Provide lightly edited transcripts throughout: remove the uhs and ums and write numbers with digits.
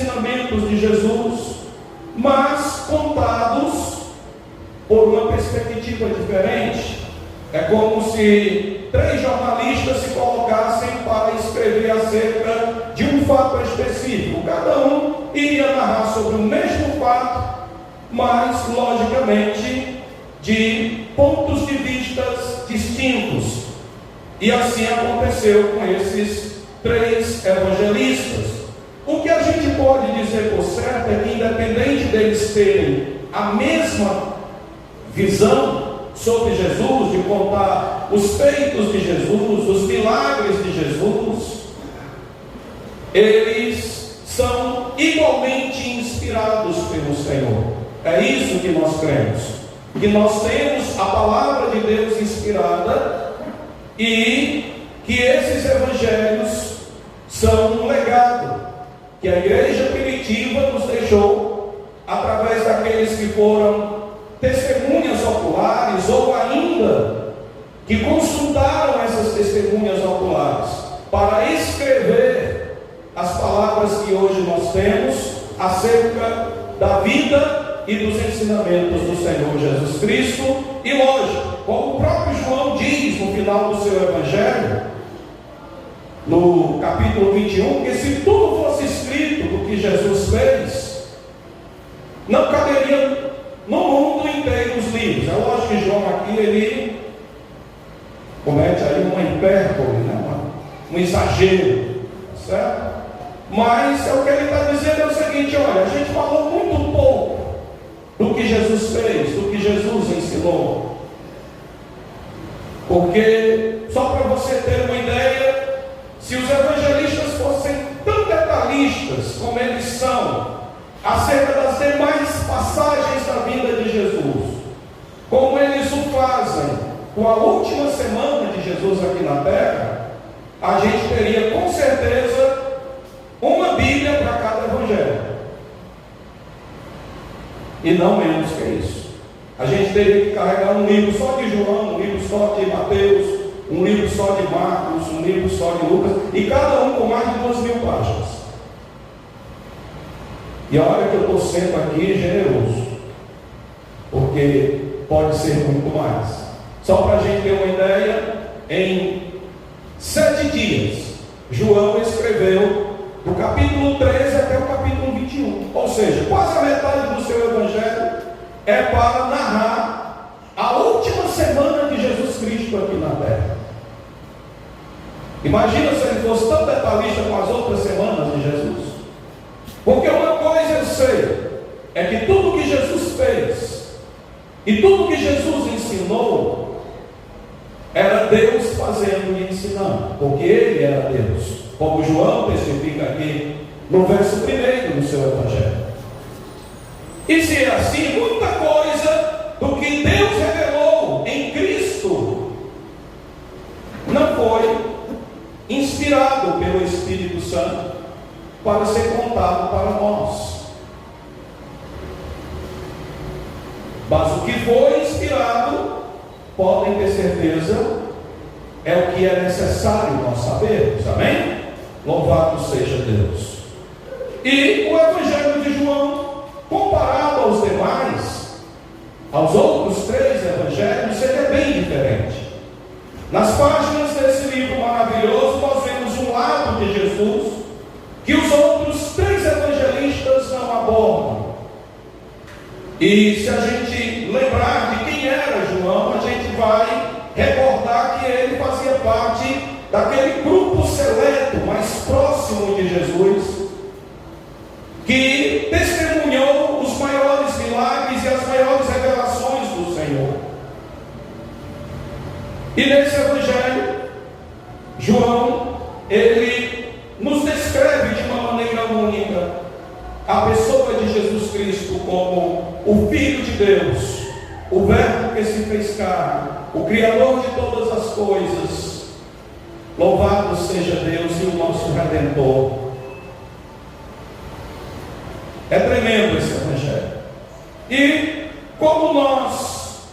ensinamentos de Jesus, mas contados por uma perspectiva diferente. É como se 3 jornalistas se colocassem para escrever acerca de um fato específico. Cada um iria narrar sobre o mesmo fato, mas logicamente de pontos de vistas distintos. E assim aconteceu com esses 3 evangelistas. O que a gente pode dizer por certo é que, independente deles terem a mesma visão sobre Jesus, de contar os feitos de Jesus, os milagres de Jesus, eles são igualmente inspirados pelo Senhor. É isso que nós cremos, que nós temos a palavra de Deus inspirada e que esses evangelhos são um legado que a igreja primitiva nos deixou através daqueles que foram testemunhas oculares, ou ainda que consultaram essas testemunhas oculares para escrever as palavras que hoje nós temos acerca da vida e dos ensinamentos do Senhor Jesus Cristo. E lógico, como o próprio João diz no final do seu evangelho, no capítulo 21, que se tudo fosse escrito do que Jesus fez, não caberia no mundo inteiro os livros. É lógico que João aqui, ele comete aí uma hipérbole, né? Um exagero, certo? Mas é o que ele está dizendo é o seguinte: olha, a gente falou muito pouco do que Jesus fez, do que Jesus ensinou. Porque, só para você ter uma ideia, se os evangelistas fossem tão detalhistas como eles são acerca das demais passagens da vida de Jesus, como eles o fazem com a última semana de Jesus aqui na terra, a gente teria com certeza uma Bíblia para cada evangelho, e não menos que isso. A gente teria que carregar um livro só de João, um livro só de Mateus, um livro só de Marcos, um livro só de Lucas, e cada um com mais de 2.000 páginas. E olha que eu estou sendo aqui generoso, porque pode ser muito mais. Só para a gente ter uma ideia, em 7 dias, João escreveu do capítulo 13 até o capítulo 21. Ou seja, quase a metade do seu evangelho é para narrar a última semana de Jesus Cristo aqui na terra. Imagina se ele fosse tão detalhista com as outras semanas de Jesus. Porque uma coisa eu sei, é que tudo que Jesus fez e tudo que Jesus ensinou era Deus fazendo e ensinando, porque Ele era Deus, como João testifica aqui no verso 1 do seu evangelho. E se é assim, muita coisa do que Deus revelou em Cristo não foi inspirado pelo Espírito Santo para ser contado para nós. Mas o que foi inspirado, podem ter certeza, é o que é necessário nós sabermos. Amém? Louvado seja Deus. E o Evangelho de João, comparado aos demais, aos outros 3 evangelhos, ele é bem diferente. Nas páginas desse livro maravilhoso, nós vemos um lado de Jesus que os outros 3 evangelistas não abordam. E se a gente lembrar de quem era João, a gente vai recordar que ele fazia parte daquele grupo seleto mais próximo de Jesus, que testemunhou os maiores milagres e as maiores revelações do Senhor. E nesse evangelho, João, ele nos descreve de uma maneira única a pessoa de Jesus Cristo como o Filho de Deus, o Verbo que se fez carne, o Criador de todas as coisas. Louvado seja Deus e o nosso Redentor. É tremendo esse evangelho. E como nós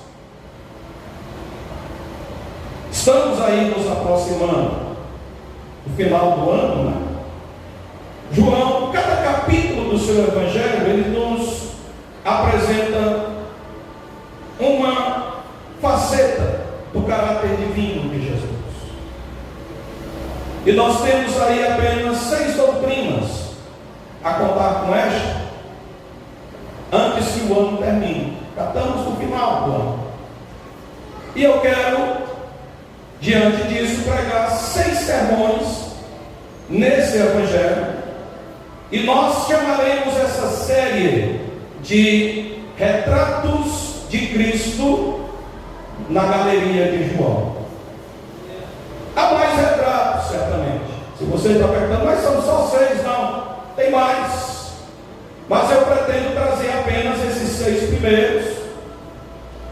estamos aí nos aproximando do final do ano, né? João, cada capítulo do seu Evangelho, ele nos apresenta uma faceta do caráter divino de Jesus. E nós temos aí apenas 6 doutrinas a contar com esta, antes que o ano termine. Já estamos no final do ano. E eu quero, diante disso, pregar 6 sermões nesse Evangelho. E nós chamaremos essa série de Retratos de Cristo na Galeria de João. Há mais retratos, certamente. Se você está perguntando, mas são só 6, não. Tem mais. Mas eu pretendo trazer apenas esses 6 primeiros,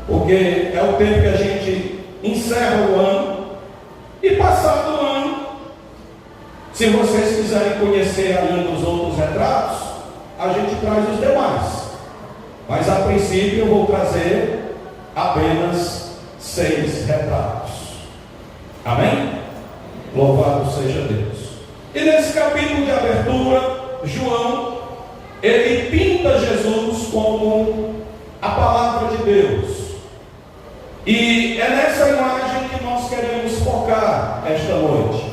porque é o tempo que a gente encerra o ano. E passado o ano, se vocês quiserem conhecer ainda os outros retratos, a gente traz os demais. Mas a princípio eu vou trazer apenas 6 retratos. Amém? Louvado seja Deus. E nesse capítulo de abertura, João, ele pinta Jesus como a palavra de Deus. E é nessa imagem que nós queremos focar esta noite.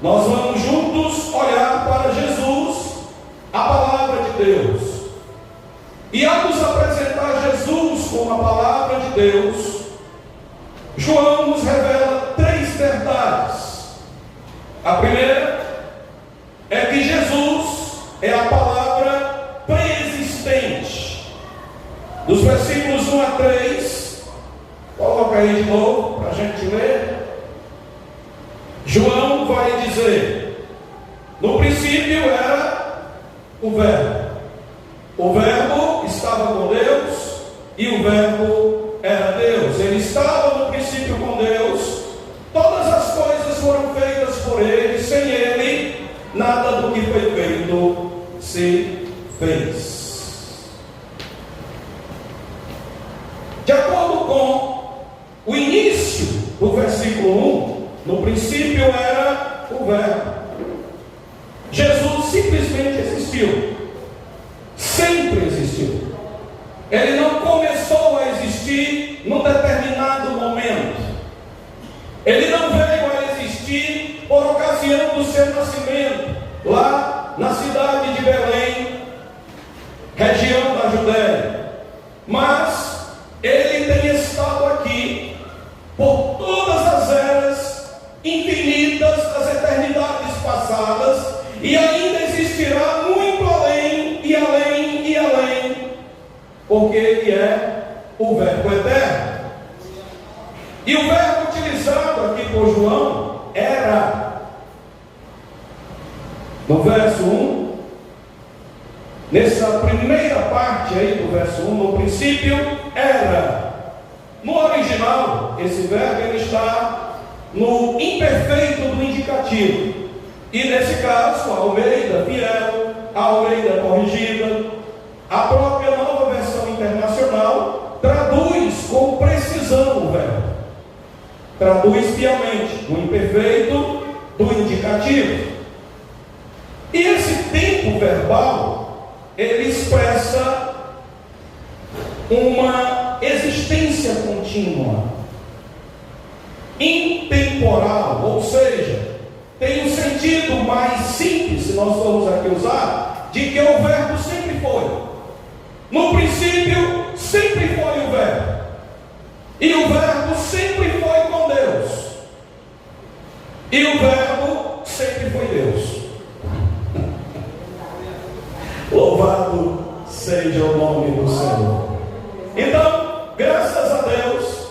Nós vamos juntos olhar para Jesus, a palavra de Deus. E ao nos apresentar Jesus como a palavra de Deus, João nos revela 3 verdades. A primeira é que Jesus é a palavra pré-existente. Dos versículos 1 a 3, coloca aí de novo para a gente ler. João vai dizer: no princípio era o Verbo. O Verbo estava com Deus e o Verbo era Deus. Ele estava no princípio com Deus. Todas as coisas foram feitas por Ele. Sem Ele, nada do que foi feito se fez. De acordo com o início do versículo 1, no princípio era o Verbo. Jesus simplesmente existiu. Sempre existiu. Ele não começou a existir num determinado momento. Ele não veio a existir por ocasião do seu nascimento, lá na cidade de Belém, região da Judéia. Mas ele tem estado aqui por todas as eras infinitas das eternidades passadas, e ainda existirá muito além, e além, e além, porque ele é o Verbo eterno. E o verbo utilizado aqui por João era, no verso 1, nessa primeira parte aí do verso 1, no princípio era. No original, esse verbo ele está no imperfeito do indicativo. E nesse caso, a Almeida Fiel, a Almeida Corrigida, a própria Nova Versão Internacional traduz com precisão o verbo. Traduz fielmente do imperfeito do indicativo. E esse tempo verbal, ele expressa uma existência contínua, intemporal, ou seja, tem um sentido mais simples, se nós formos aqui usar, de que o verbo sempre foi. No princípio, sempre foi o verbo. E o verbo sempre foi com Deus. E o verbo sempre foi Deus. Louvado seja o nome do Senhor. Então, graças a Deus,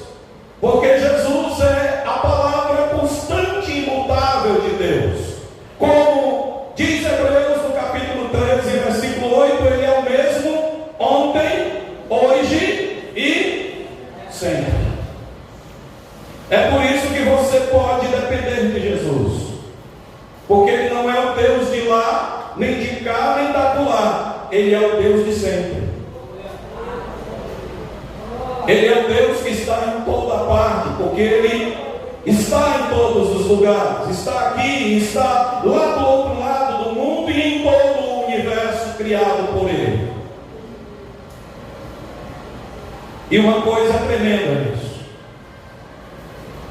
porque Jesus é a palavra constante e imutável de Deus. Como diz Hebreus no capítulo 13, versículo 8, Ele é o mesmo ontem, hoje e sempre. É por isso que você pode depender de Jesus, porque Ele não é o Deus de lá, nem de cá, nem da lá. Ele é o Deus de sempre. Ele é o Deus que está em toda parte, porque Ele está em todos os lugares. Está aqui, está lá do outro lado do mundo e em todo o universo criado por Ele. E uma coisa tremenda nisso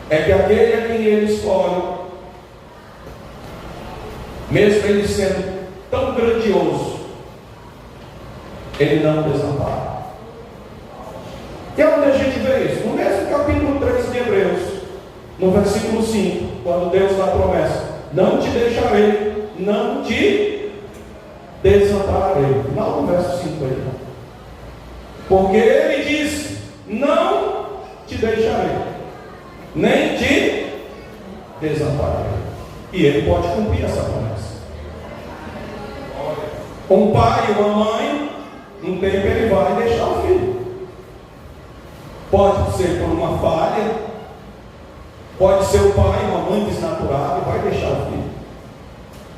é que aquele a quem Ele escolhe, mesmo Ele sendo tão grandioso, Ele não desampara. E é onde a gente vê isso? No mesmo capítulo 3 de Hebreus, no versículo 5, quando Deus dá a promessa: não te deixarei, não te desampararei. Final do verso 5 aí. Porque Ele disse: não te deixarei, nem te desampararei. E Ele pode cumprir essa promessa. Um pai e uma mãe, um tempo ele vai deixar o filho. Pode ser por uma falha, pode ser o pai, uma mãe desnaturada e vai deixar o filho.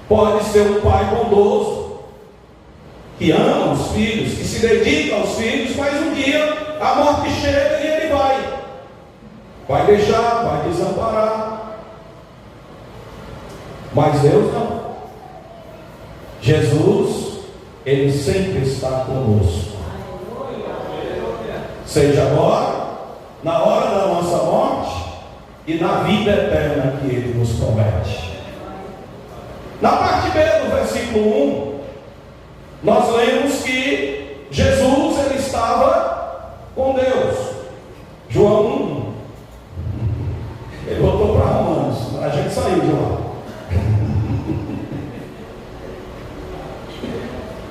Pode ser um pai bondoso, que ama os filhos, que se dedica aos filhos, mas um dia a morte chega e ele vai deixar, vai desamparar. Mas Deus não. Jesus, Ele sempre está conosco. Seja agora, na hora da nossa morte e na vida eterna que Ele nos promete. Na parte B do versículo 1, nós lemos que Jesus ele estava com Deus. João 1. Ele voltou para Romanos, a gente saiu de lá.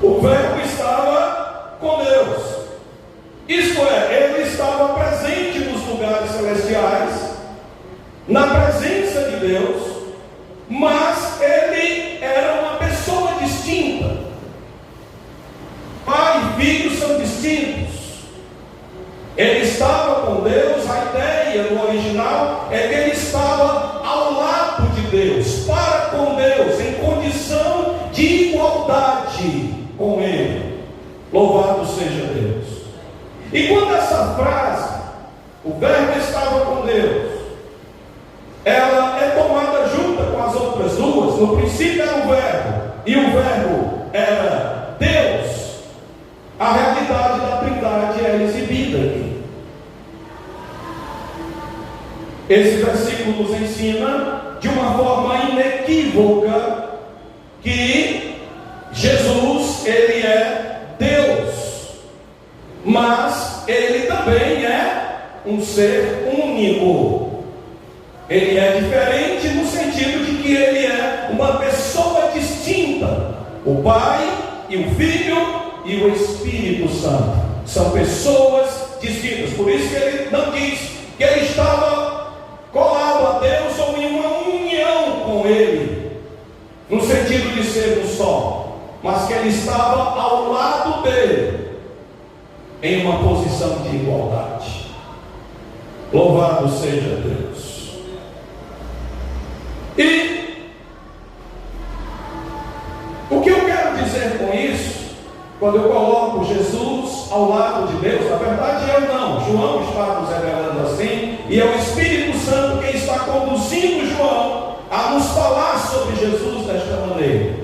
O Verbo estava com Deus. Isto é, Ele estava presente nos lugares celestiais, na presença de Deus, mas Ele era uma pessoa distinta. Pai e filho são distintos. Ele estava com Deus. A ideia no original é que Ele estava ao lado de Deus, para com Deus, em condição de igualdade com Ele. Louvado seja Deus. E quando essa frase, o Verbo estava com Deus, ela é tomada junta com as outras duas. No princípio era o Verbo, e o Verbo era Deus, a realidade da Trindade é exibida aqui. Esse versículo nos ensina de uma forma inequívoca que Jesus, Ele é Deus, mas Ele também é um ser único. Ele é diferente no sentido de que Ele é uma pessoa distinta. O Pai e o Filho e o Espírito Santo são pessoas distintas. Por isso que Ele não diz que Ele estava colado a Deus ou em uma união com Ele, no sentido de ser um só, mas que Ele estava ao lado dele, em uma posição de igualdade. Louvado seja Deus. E o que eu quero dizer com isso, quando eu coloco Jesus ao lado de Deus, na verdade eu não, João está nos revelando assim, e é o Espírito Santo quem está conduzindo João a nos falar sobre Jesus desta maneira,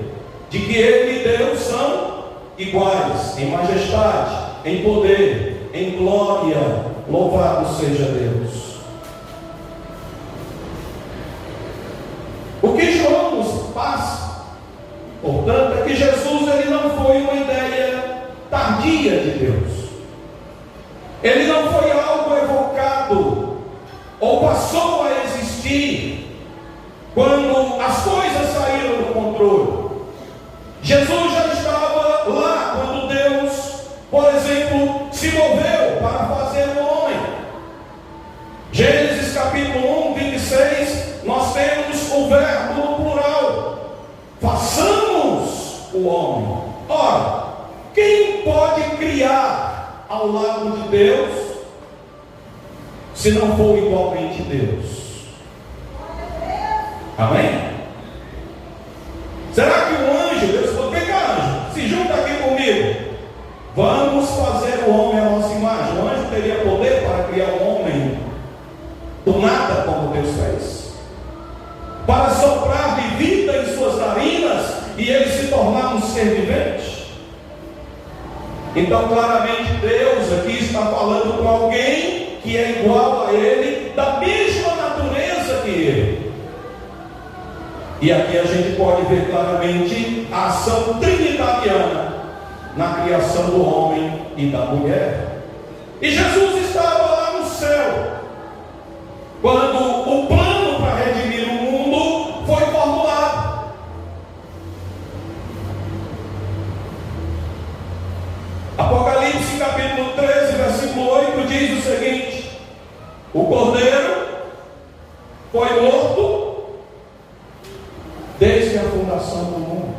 de que Ele e Deus são iguais em majestade, em poder, em glória. Louvado seja Deus. O que João nos passa, portanto, é que Jesus ele não foi uma ideia tardia de Deus. Ele não foi algo evocado ou passou a existir quando as coisas saíram do controle. Jesus já estava lá quando Deus, por exemplo, se moveu para fazer o homem. Gênesis capítulo 1, 26, nós temos o verbo no plural: façamos o homem. Ora, quem pode criar ao lado de Deus, se não for igualmente Deus? Amém? Será que um anjo, Deus falou: vem cá, anjo, se junta aqui comigo, vamos fazer o homem à nossa imagem. O anjo teria poder para criar o homem do nada, como Deus fez, para soprar de vida em suas narinas e ele se tornar um ser vivente? Então, claramente, Deus aqui está falando com alguém que é igual a Ele, da mesma natureza que Ele. E aqui a gente pode ver claramente a ação trinitariana na criação do homem e da mulher. E Jesus estava lá no céu, quando o plano para redimir o mundo foi formulado. Apocalipse capítulo 13, versículo 8 diz o seguinte: o cordeiro foi morto desde a fundação do mundo.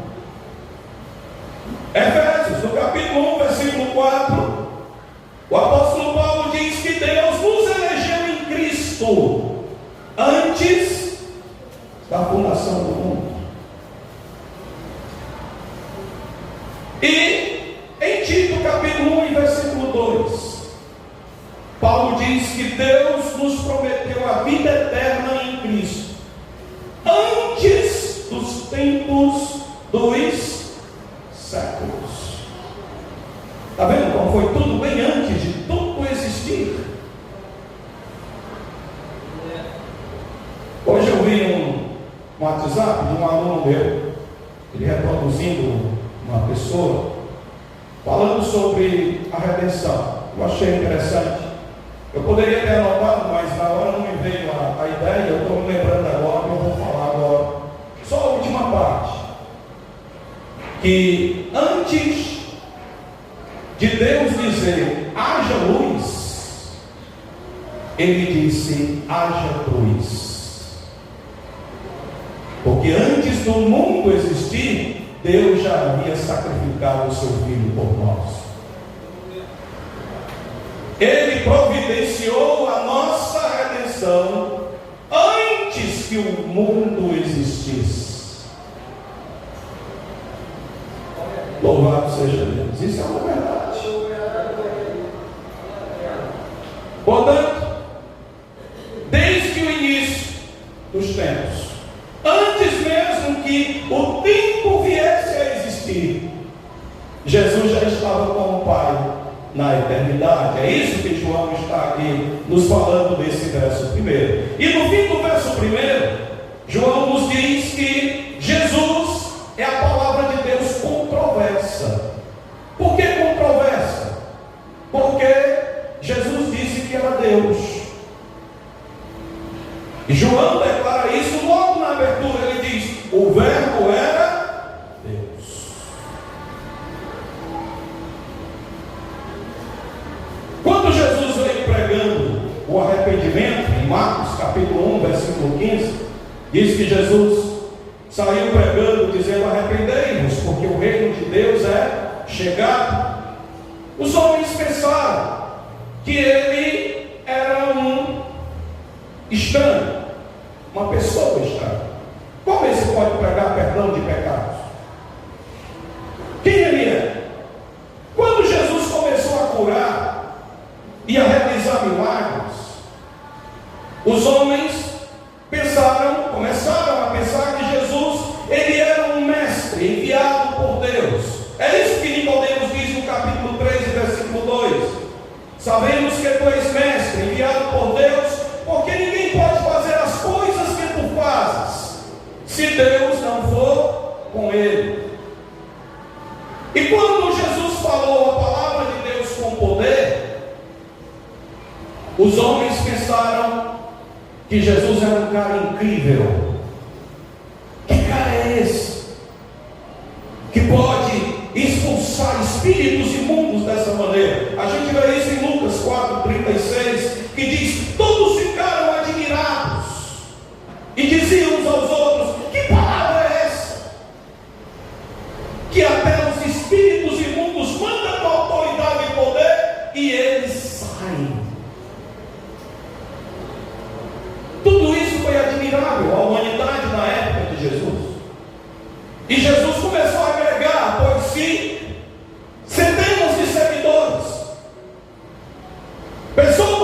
Efésios, no capítulo 1, versículo 4, o apóstolo Paulo diz que Deus nos elegeu em Cristo antes da fundação do mundo. E em Tito, capítulo 1, e versículo 2, Paulo diz que Deus nos prometeu a vida eterna em Cristo antes dos tempos dos séculos. Está vendo como foi tudo bem antes de tudo existir? Hoje eu vi um WhatsApp de um aluno meu, ele reproduzindo uma pessoa, falando sobre a redenção. Eu achei interessante. Eu poderia ter anotado, mas na hora não me veio a ideia. Eu estou me lembrando agora, eu vou falar agora. Só a última parte. Que antes de Deus dizer haja luz, Ele disse haja luz. Porque antes do mundo existir, Deus já havia sacrificado o seu Filho por nós. Ele providenciou a nossa redenção antes que o mundo existisse. Louvado seja Deus. Isso é uma verdade. Portanto, desde o início dos tempos, antes mesmo que o tempo viesse a existir, Jesus já estava com o Pai na eternidade. É isso que João está aqui nos falando nesse verso primeiro. E no fim do verso primeiro, João nos diz que Jesus é a palavra de Deus controversa. Por que controversa? Porque Jesus disse que era Deus. E João declara isso logo na abertura. Ele diz: o verbo era Deus. Quando Jesus veio pregando o arrependimento, em Marcos capítulo 1, versículo 15, diz que Jesus saiu pregando, dizendo: arrependei-vos, porque o reino de Deus é chegado. Os homens pensaram que ele era um estranho, uma pessoa estranha. Como ele pode pregar perdão de pecados? Quem ele é? Quando Jesus começou a curar e a realizar milagres, os homens começaram a pensar que Jesus, ele era um mestre enviado por Deus. É isso que Nicodemos diz no capítulo 3, versículo 2. Sabemos que tu és mestre enviado por Deus, porque ninguém pode fazer as coisas que tu fazes se Deus não for com ele. E quando Jesus falou a palavra de Deus com poder, os homens pensaram que Jesus era um cara incrível. Que cara é esse que pode expulsar espíritos imundos dessa maneira? A gente vê isso em Lucas 4:36, que diz: todos ficaram admirados e diziam uns aos outros: que palavra é essa? Que até os espíritos imundos mandam com autoridade e poder e eles saem. Tudo isso foi admirável à humanidade na época de Jesus. E Jesus começou a agregar após si centenas de seguidores, pessoas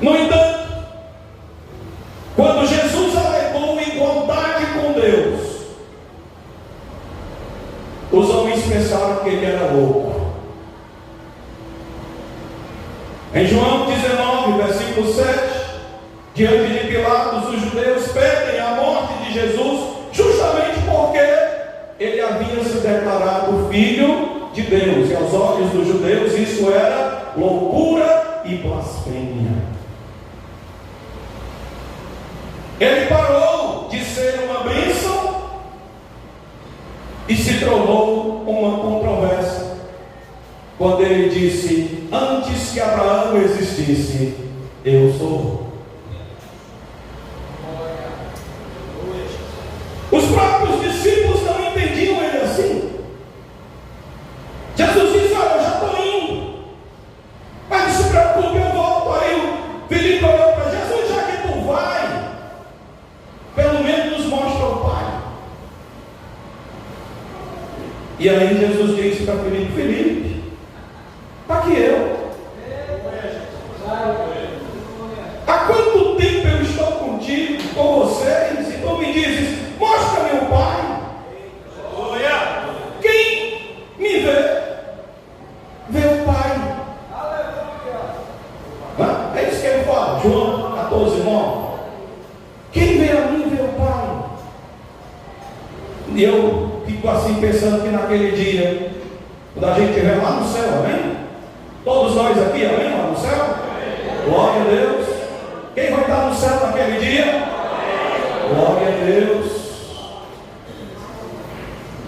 No entanto, quando Jesus alegou igualdade com Deus, os homens pensaram que ele era louco. Em João 19, versículo 7, diante de Pilatos, os judeus pedem a morte de Jesus, justamente porque ele havia se declarado filho de Deus, e aos olhos dos judeus isso era loucura e blasfêmia. Ele parou de ser uma bênção e se tornou uma controvérsia, quando ele disse: antes que Abraão existisse, eu sou. Os próprios discípulos não entendiam ele assim. Jesus disse: olha, eu já estou indo, mas não se preocupe, eu volto. Aí o Filipe olhou para Jesus: já que tu vai, pelo menos nos mostra o Pai. E aí Jesus disse para Filipe: Filipe, está aqui eu. Há quanto tempo eu estou contigo, com vocês, e tu me dizes: mostra meu Pai. Quem me vê o Pai. É isso que ele fala, João 14:9. Quem vê a mim, vê o Pai. E eu fico assim pensando que naquele dia, quando a gente estiver lá no céu, amém? Todos nós aqui, amém? Lá no céu? Glória a Deus. Quem vai estar no céu naquele dia? Glória a Deus.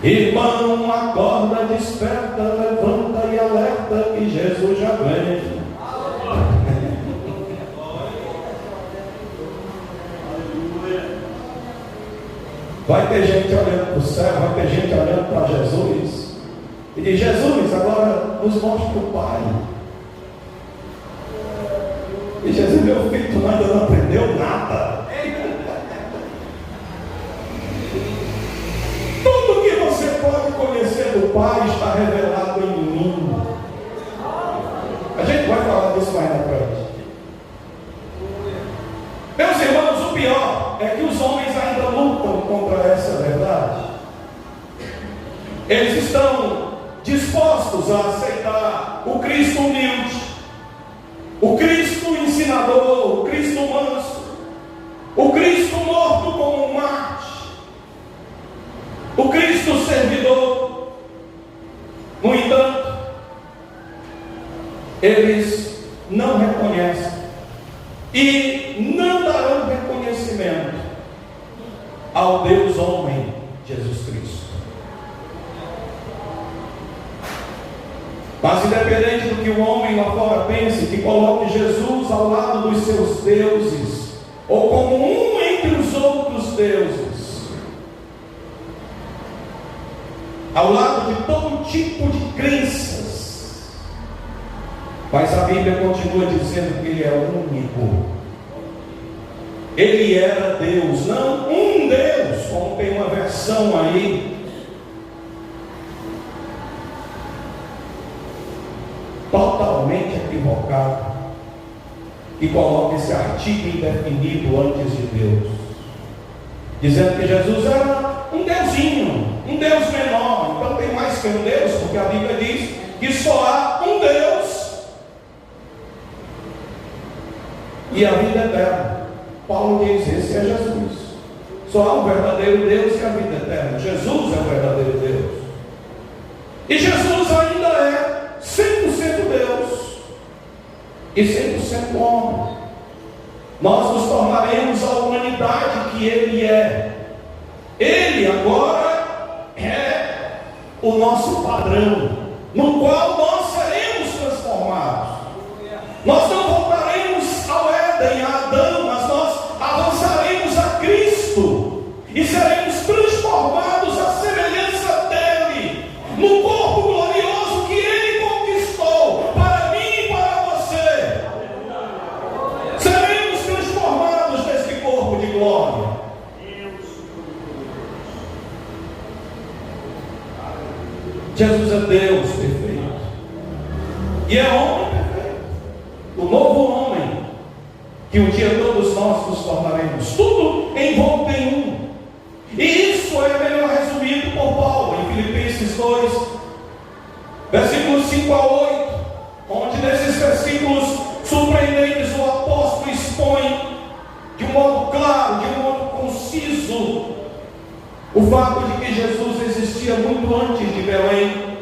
Irmão, acorda, desperta, levanta e alerta que Jesus já vem. Vai ter gente olhando para o céu, vai ter gente olhando para Jesus e diz: Jesus, agora nos mostra o Pai. E Jesus: meu filho, tu ainda não aprendeu nada. Tudo que você pode conhecer do Pai está revelado em mim. A gente vai falar disso mais na frente. Meus irmãos, o pior é que os homens ainda lutam contra essa verdade. Eles estão dispostos a aceitar o Cristo humilde, o Cristo ensinador, o Cristo manso, o Cristo morto como um Marte, o Cristo servidor. No entanto, eles não reconhecem e não darão reconhecimento ao Deus homem, Jesus Cristo. Mas independente do que o homem lá fora pense, que coloque Jesus ao lado dos seus deuses, ou como um entre os outros deuses, ao lado de todo tipo de crenças, mas a Bíblia continua dizendo que Ele é único. Ele era Deus, não um Deus, como tem uma versão aí totalmente equivocado, que coloca esse artigo indefinido antes de Deus, dizendo que Jesus era um deusinho, um Deus menor. Então tem mais que um Deus, porque a Bíblia diz que só há um Deus e a vida eterna. Paulo diz: esse é Jesus. Só há um verdadeiro Deus e a vida eterna. Jesus é o verdadeiro Deus. E Jesus ainda é 100% Deus e 100% homem. Nós nos tornaremos a humanidade que Ele é. Ele agora é o nosso padrão, no qual nós seremos transformados. Nós não voltaremos ao Éden, a Adão, mas nós avançaremos a Cristo e seremos transformados à semelhança dele, no corpo glorioso que Ele conquistou para mim e para você. Seremos transformados nesse corpo de glória. Jesus é Deus perfeito e é homem perfeito, o novo homem, que um dia todos nós nos tornaremos, tudo envolto em um. E isso é melhor resumido por Paulo em Filipenses 2, versículos 5 a 8, onde nesses versículos surpreendentes o apóstolo expõe de um modo claro, de um modo conciso, o fato de que Jesus existia muito antes de Belém,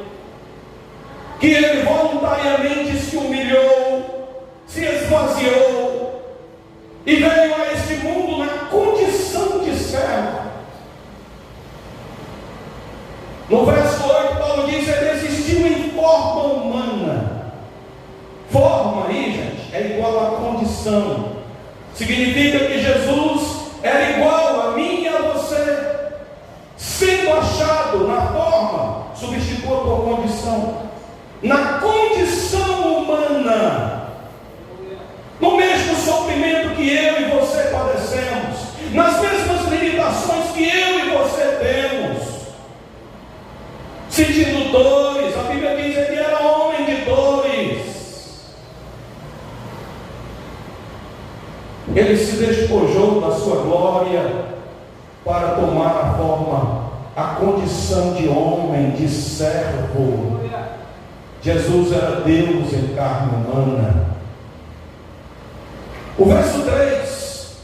que ele voluntariamente se humilhou, se esvaziou e veio a este mundo na condição de servo. No verso 8, Paulo diz: ele existiu em forma humana. Forma aí, gente, é igual a condição. Significa que Jesus era igual a mim e a você. Sendo achado na forma, substitua por condição. Na condição humana, no mesmo sofrimento que eu e você padecemos, nas mesmas limitações que eu e você temos, sentindo dores. A Bíblia diz que ele era homem de dores. Ele se despojou da sua glória para tomar a forma, a condição de homem, de servo. Jesus era Deus em carne humana. O verso 3,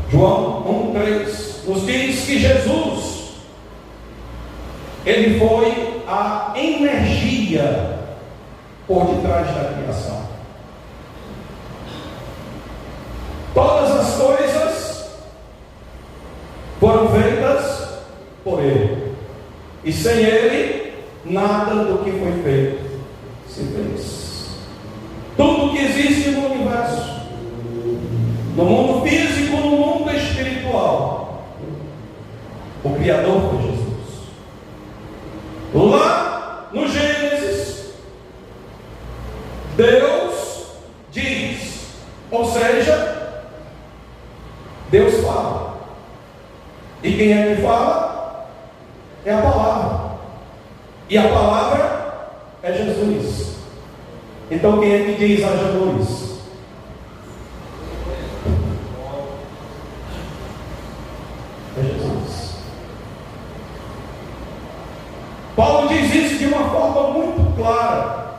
João 1:3, nos diz que Jesus, ele foi a energia por detrás da criação. Todas as coisas foram feitas por ele, e sem ele nada do que foi feito se fez. Tudo que existe no universo, no mundo físico, no mundo espiritual, o Criador foi Jesus. Lá no Gênesis, Deus diz, ou seja, Deus fala. E quem é que fala? É a palavra. E a palavra é Jesus. Então quem é que diz haja luz? É Jesus. Paulo diz isso de uma forma muito clara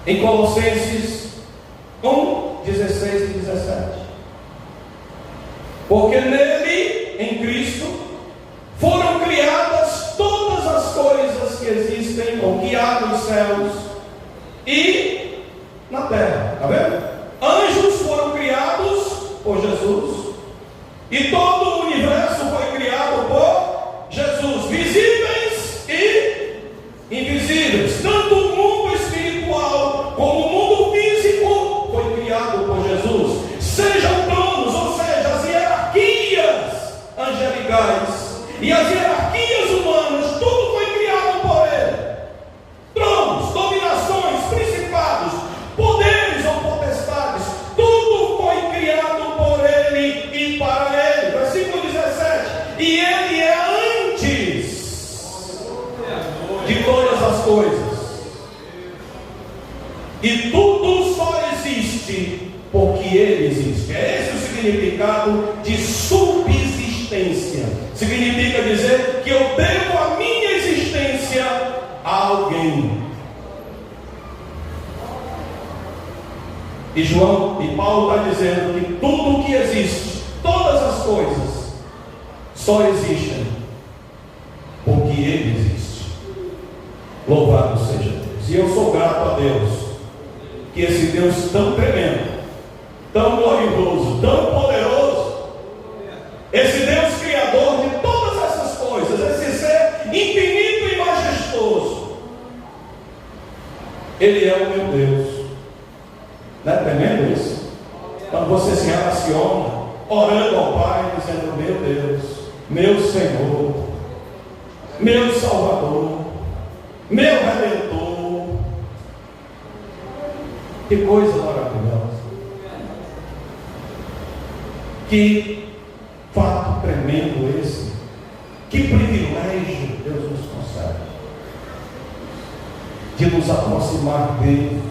em Colossenses 1:16 e 17. Porque nele, em Cristo, foram criadas todas as coisas que existem ou que há nos céus e na terra. Está vendo? Anjos foram criados por Jesus, e todo o universo foi criado por Jesus, visíveis e invisíveis. Tanto o mundo espiritual como o mundo físico foi criado por Jesus. Sejam tronos, ou seja, as hierarquias angelicais e as hierarquias humanas, tudo foi criado por ele. Tronos, dominações, principados, poderes ou potestades, tudo foi criado por ele e para ele. Versículo 17: e ele é antes de todas as coisas, e tudo só existe porque ele existe. É esse o significado de subsistência. Significa dizer que eu devo a minha existência a alguém. E Paulo está dizendo que tudo que existe, todas as coisas, só existem porque ele existe. Louvado seja Deus. E eu sou grato a Deus, que esse Deus tão tremendo, tão glorioso, tão poderoso, esse Deus criador de todas essas coisas, esse ser infinito e majestoso, ele é o meu Deus. Não é tremendo isso? Quando você se relaciona, orando ao Pai, dizendo: meu Deus, meu Senhor, meu Salvador, meu Redentor. Que coisa maravilhosa. Que fato tremendo esse. Que privilégio Deus nos concede de nos aproximar dele,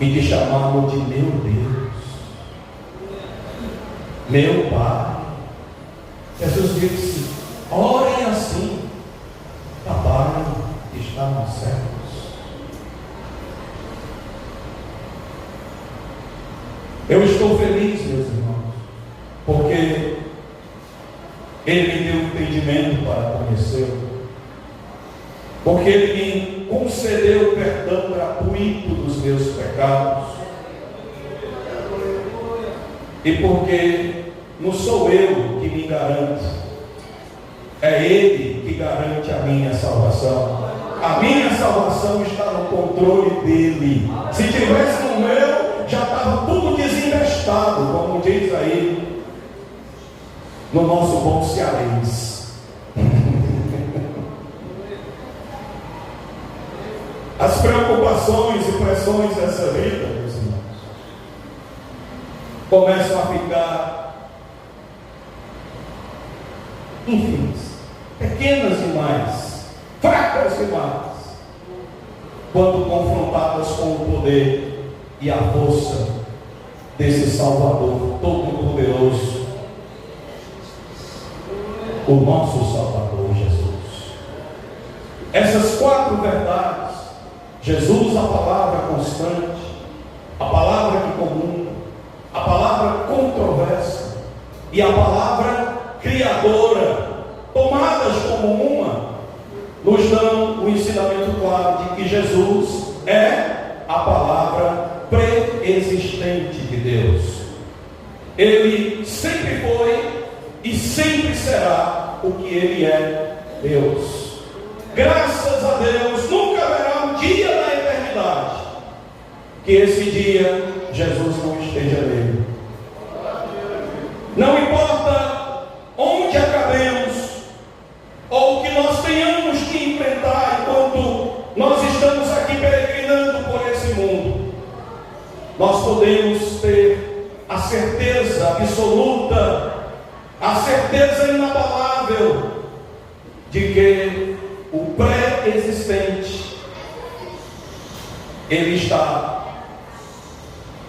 e de chamá-lo de meu Deus, meu Pai. Jesus disse: orem assim, Papai que está nos céus. Eu estou feliz, meus irmãos, porque Ele me deu entendimento para conhecê-lo, porque Ele me concedeu o perdão gratuito dos meus pecados, e porque não sou eu que me garanto, é Ele que garante a minha salvação. A minha salvação está no controle dEle. Se tivesse no meu, já estava tudo desinvestado, como diz aí no nosso bom cearense. As preocupações e pressões dessa vida, meus irmãos, começam a ficar infinitas, pequenas demais, fracas demais, quando confrontadas com o poder e a força desse Salvador Todo-Poderoso, o nosso Salvador Jesus. Essas 4 verdades, Jesus, a palavra constante, a palavra que comunga, a palavra controversa e a palavra criadora, tomadas como uma, nos dão o ensinamento claro de que Jesus é a palavra pré-existente de Deus. Ele sempre foi e sempre será o que Ele é, Deus. Graças a Deus, nunca haverá um dia na eternidade que esse dia Jesus não esteja nele. Não importa onde acabemos, ou o que nós tenhamos que enfrentar enquanto nós estamos aqui peregrinando por esse mundo, nós podemos ter a certeza absoluta, a certeza inabalável de que o pré-existente, Ele está,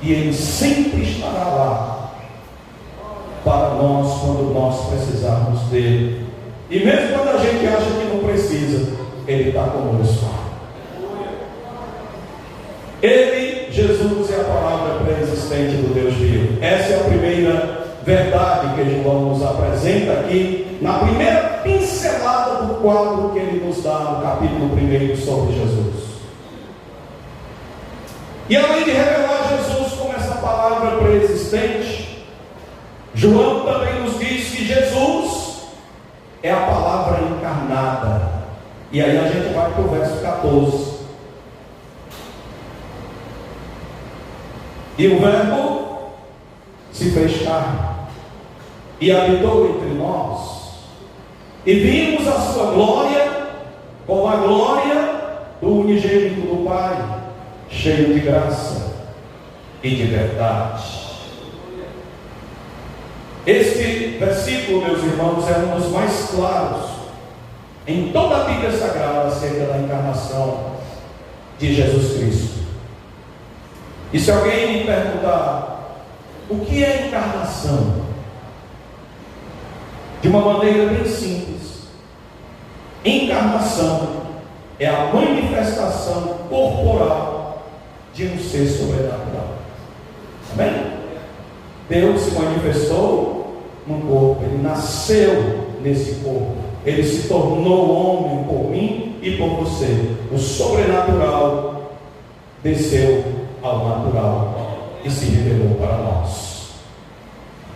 e Ele sempre estará lá para nós quando nós precisarmos dEle. E mesmo quando a gente acha que não precisa, Ele está conosco. Ele, Jesus, é a palavra pré-existente do Deus vivo. Essa é a primeira verdade que João nos apresenta aqui, na primeira pincelada do quadro que ele nos dá no capítulo 1 sobre Jesus. E além de revelar Jesus como essa palavra pré-existente, João também nos diz que Jesus é a palavra encarnada. E aí a gente vai para o verso 14. E o Verbo se fez carne e habitou entre nós, e vimos a sua glória como a glória do unigênito do Pai, cheio de graça e de verdade. Este versículo, meus irmãos, é um dos mais claros em toda a Bíblia Sagrada acerca da encarnação de Jesus Cristo. E se alguém me perguntar o que é encarnação, de uma maneira bem simples, encarnação é a manifestação corporal de um ser sobrenatural. Amém? Deus se manifestou no corpo, Ele nasceu nesse corpo, Ele se tornou homem por mim e por você. O sobrenatural desceu ao natural e se revelou para nós.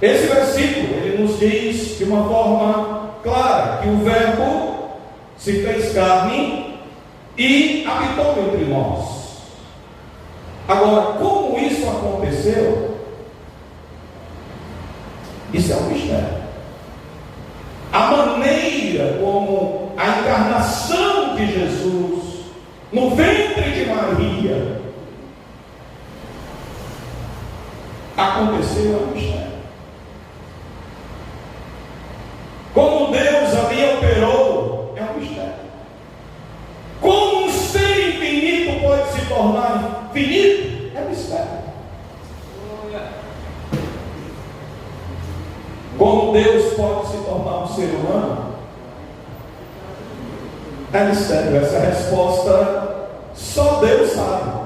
Esse versículo, ele nos diz de uma forma clara que o Verbo se fez carne e habitou entre nós. Agora, como isso aconteceu? Isso é um mistério. A maneira como a encarnação de Jesus no ventre de Maria aconteceu, é um mistério. Como Deus ali operou, é um mistério. Como um ser infinito pode se tornar finito, é um mistério. mistério. Como Deus pode se tornar um ser humano? É mistério. Essa resposta só Deus sabe.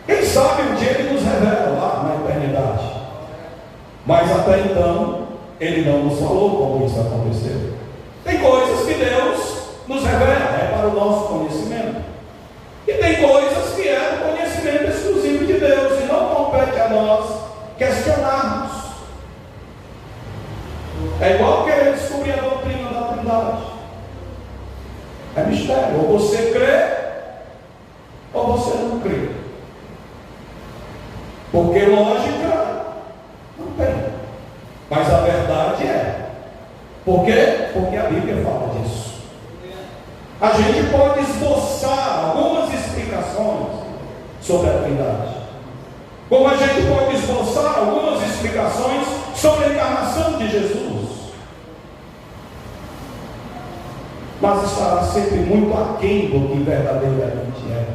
Quem sabe um dia Ele nos revela lá na eternidade. Mas até então, Ele não nos falou como isso aconteceu. Tem coisas que Deus nos revela, é para o nosso conhecimento. E tem coisas que é do conhecimento exclusivo de Deus, e não compete a nós questionarmos. É igual querer descobrir a doutrina da Trindade. É mistério. Ou você crê, ou você não crê. Porque lógica não tem. Mas a verdade é. Por quê? Porque a Bíblia fala disso. A gente pode esboçar algumas explicações sobre a Trindade. Como a gente pode esboçar algumas explicações sobre a encarnação de Jesus. Mas estará sempre muito aquém do que verdadeiramente é.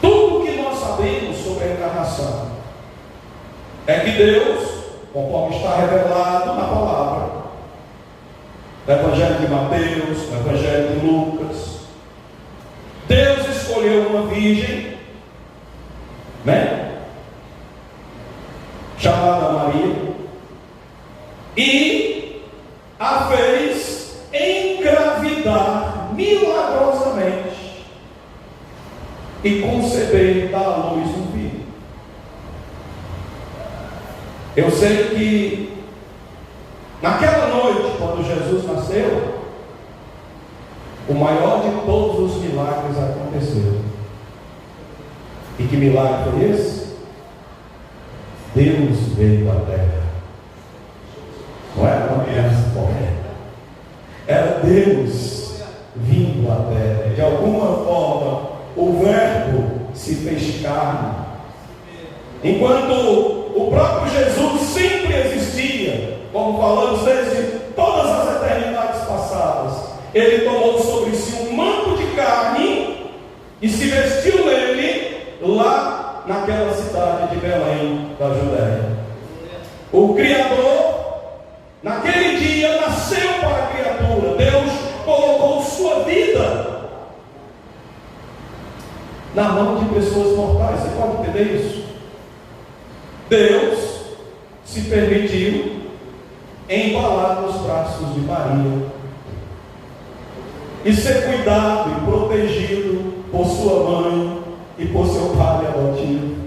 Tudo que nós sabemos sobre a encarnação é que Deus, conforme está revelado na palavra, no Evangelho de Mateus, no Evangelho de Lucas, Deus escolheu uma virgem, chamada Maria, e a fez engravidar milagrosamente e conceber, dar à luz um filho. Eu sei que naquela noite, quando Jesus nasceu, o maior de todos os milagres aconteceu. E que milagre foi esse? Deus veio à terra. Não era uma criança correta. Era Deus vindo à terra. De alguma forma, o Verbo se fez carne. Enquanto o próprio Jesus sempre existia, como falamos desde todas as eternidades passadas, Ele tomou sobre si um manto de carne e se vestiu nele lá naquela cidade de Belém da Judéia. O Criador, naquele dia, nasceu para a criatura. Deus colocou sua vida na mão de pessoas mortais. Você pode entender isso? Deus se permitiu embalar nos braços de Maria e ser cuidado e protegido por sua mãe e por seu pai adotivo.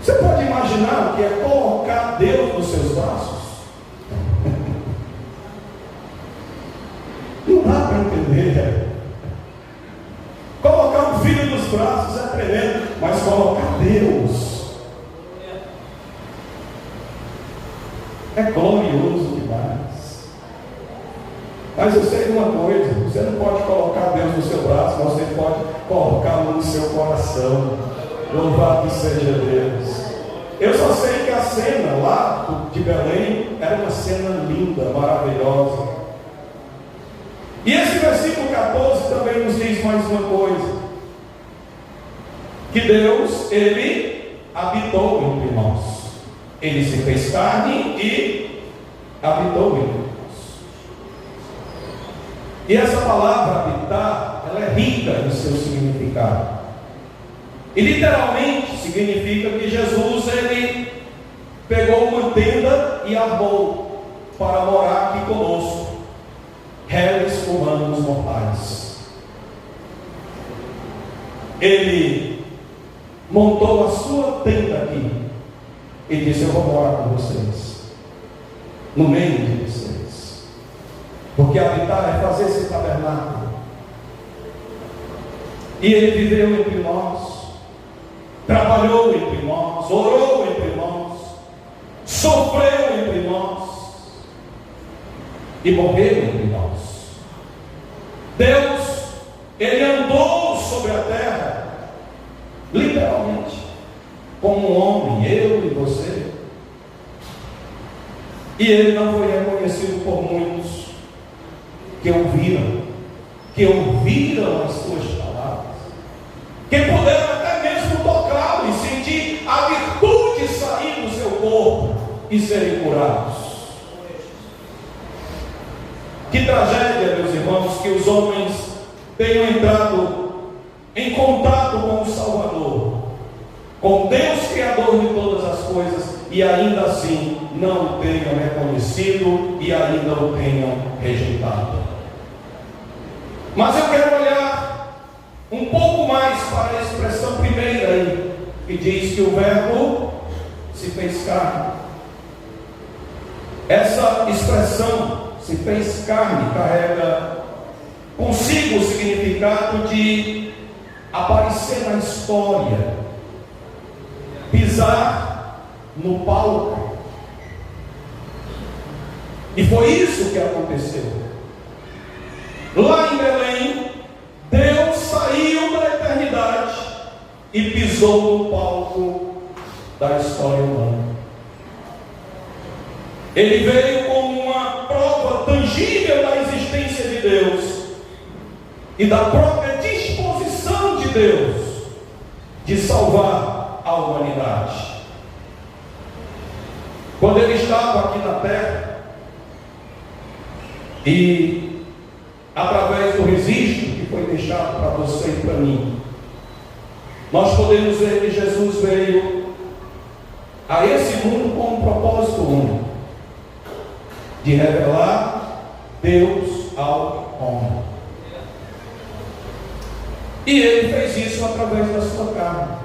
Você pode imaginar o que é colocar Deus nos seus braços? Não dá para entender. Colocar um filho nos braços é tremendo, mas colocar Deus é glorioso demais. Mas eu sei de uma coisa: você não pode colocar Deus no seu braço, mas você pode colocá-lo no seu coração. Louvado seja Deus. Eu só sei que a cena lá de Belém era uma cena linda, maravilhosa. E esse versículo 14 também nos diz mais uma coisa: que Deus, Ele habitou entre nós. Ele se fez carne e habitou entre nós. E essa palavra habitar, ela é rica em seu significado. E literalmente significa que Jesus, Ele pegou uma tenda e armou para morar aqui conosco, réis humanos mortais. Ele montou a sua tenda aqui e disse: eu vou morar com vocês, no meio de vocês. Porque habitar é fazer esse tabernáculo. E Ele viveu entre nós, trabalhou entre nós, orou entre nós, sofreu entre nós e morreu entre nós. Deus, Ele andou sobre a terra, literalmente, como um homem, eu e você. E Ele não foi reconhecido por muitos que o viram, que ouviram as suas palavras, que puderam até mesmo tocá-lo e sentir a virtude sair do seu corpo e serem curados. Que tragédia, meus irmãos, que os homens tenham entrado em contato com o Salvador, com Deus Criador de todas as coisas, e ainda assim não o tenham reconhecido e ainda o tenham rejeitado. Mas eu quero olhar um pouco mais para a expressão primeira aí, que diz que o Verbo se fez carne. Essa expressão, se fez carne, carrega consigo o significado de aparecer na história, pisar no palco. E foi isso que aconteceu. Lá em Belém, Deus saiu da eternidade e pisou no palco da história humana. Ele veio como uma prova tangível da existência de Deus e da própria disposição de Deus de salvar a humanidade. Quando ele estava aqui na terra, e através do registro que foi deixado para você e para mim, nós podemos ver que Jesus veio a esse mundo com um propósito único, de revelar Deus ao homem. E ele fez isso através da sua carne.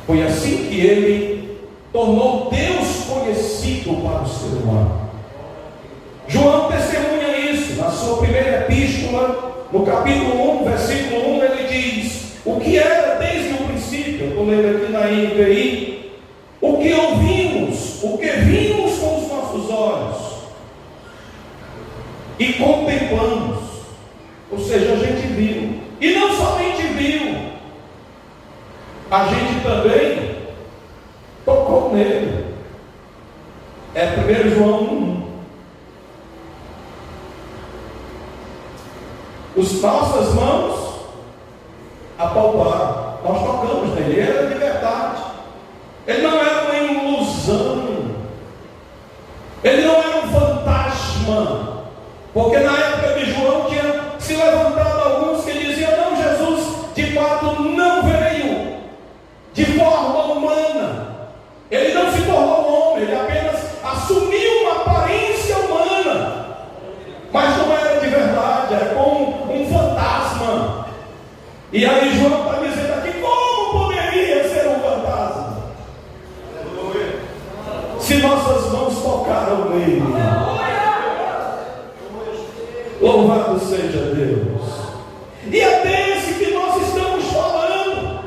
Foi assim que ele tornou Deus conhecido para o ser humano. João testemunha isso na sua primeira epístola, no capítulo 1, versículo 1, ele diz: o que era desde o princípio, eu estou lendo aqui na NVI, o que ouvimos, o que vimos com os nossos olhos e contemplamos, ou seja, a gente viu, e não somente viu, a gente também tocou nele. É 1 João 1. As nossas mãos apalparam, nós tocamos nele, ele era de verdade, ele não era uma ilusão, ele não era um fantasma, porque na época de João tinha se levantado alguns que diziam: não, Jesus de fato não veio de forma humana, ele não se tornou homem, ele apenas assumiu uma aparência humana, mas não era de verdade, era como um fantasma. E aí João está dizendo aqui: como poderia ser um fantasma se nossas mãos tocaram nele? Louvado seja Deus. E é desse que nós estamos falando,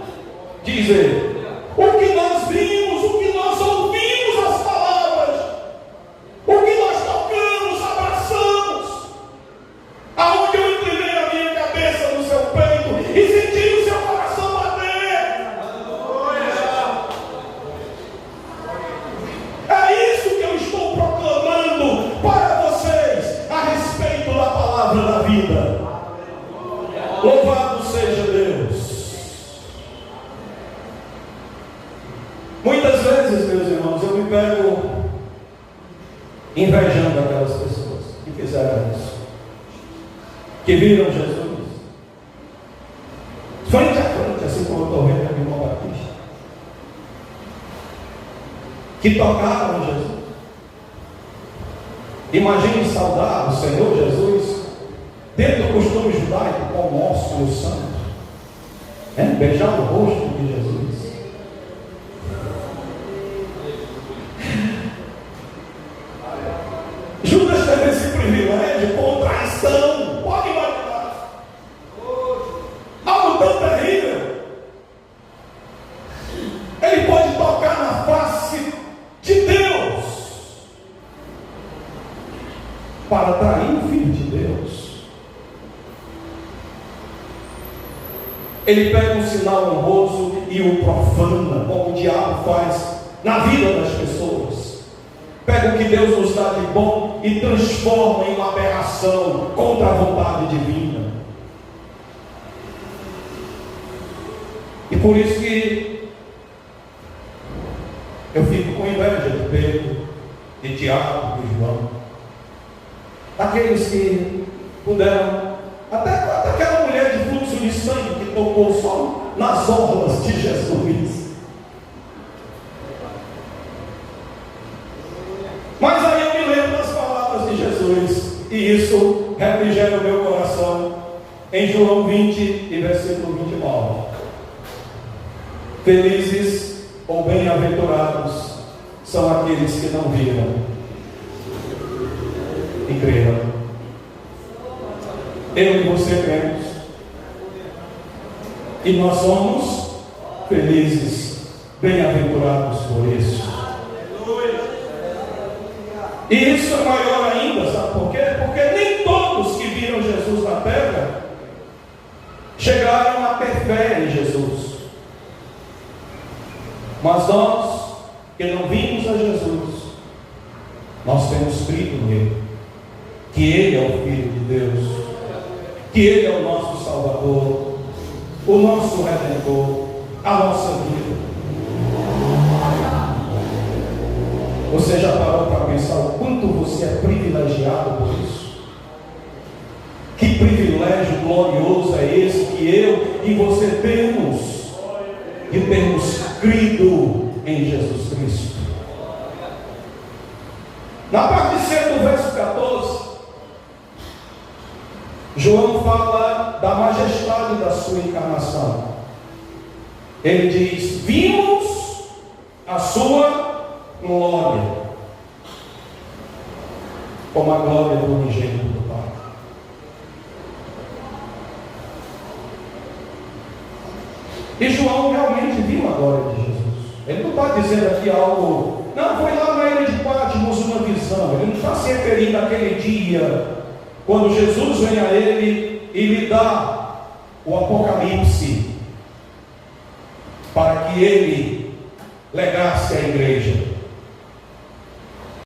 diz ele. O que nós vimos, o que nós ouvimos, as palavras, o que nós tocamos, abraçamos, aonde eu inclinei a minha cabeça no seu peito e senti o seu coração bater. É isso que eu estou proclamando para vocês a respeito da palavra da vida. Louvado seja Deus. Muitas vezes, meus irmãos, eu me pego invejando aquelas pessoas que fizeram isso, que viram Jesus frente a frente, assim como eu estou vendo a minha irmã Batista, que tocaram Jesus. Imagine saudar o Senhor Jesus dentro do costume judaico com o ósculo santo, beijar o rosto de Jesus. Judas teve esse privilégio com traição, pode imaginar, algo tão terrível. Ele pode tocar na face de Deus para trair o Filho de Deus. Ele pega um sinal honroso e o profana, como o diabo faz na vida das pessoas. pega o que Deus nos dá de bom e transforma em uma aberração contra a vontade divina. E por isso que eu fico com inveja de Pedro, de Tiago, de João, aqueles que puderam, até aquela mulher de fluxo de sangue que tocou só nas orlas de Jesus. Mas aí eu me lembro das palavras de Jesus, e isso refrigera o meu coração, em João 20 e versículo 29. Felizes ou bem-aventurados são aqueles que não viram e creram. Eu e você cremos, e nós somos felizes, bem-aventurados por isso. E isso é maior ainda, sabe por quê? Porque nem todos que viram Jesus na terra chegaram a ter fé em Jesus. Mas nós, que não vimos a Jesus, nós temos crido nele, que ele é o Filho de Deus, que ele é o nosso Salvador, o nosso Redentor, a nossa vida. Você já parou para pensar o quanto você é privilegiado por isso? Que privilégio glorioso é esse que eu e você temos, de termos crido em Jesus Cristo. Na parte C do verso 14, João fala da majestade da sua encarnação. Ele diz: vimos a sua glória, como a glória do unigênito do Pai. E João realmente viu a glória de Jesus. Ele não está dizendo aqui algo, não, foi lá na ilha de Patmos uma visão. Ele não está se referindo àquele dia, quando Jesus vem a ele e lhe dá o Apocalipse, para que ele legasse à igreja.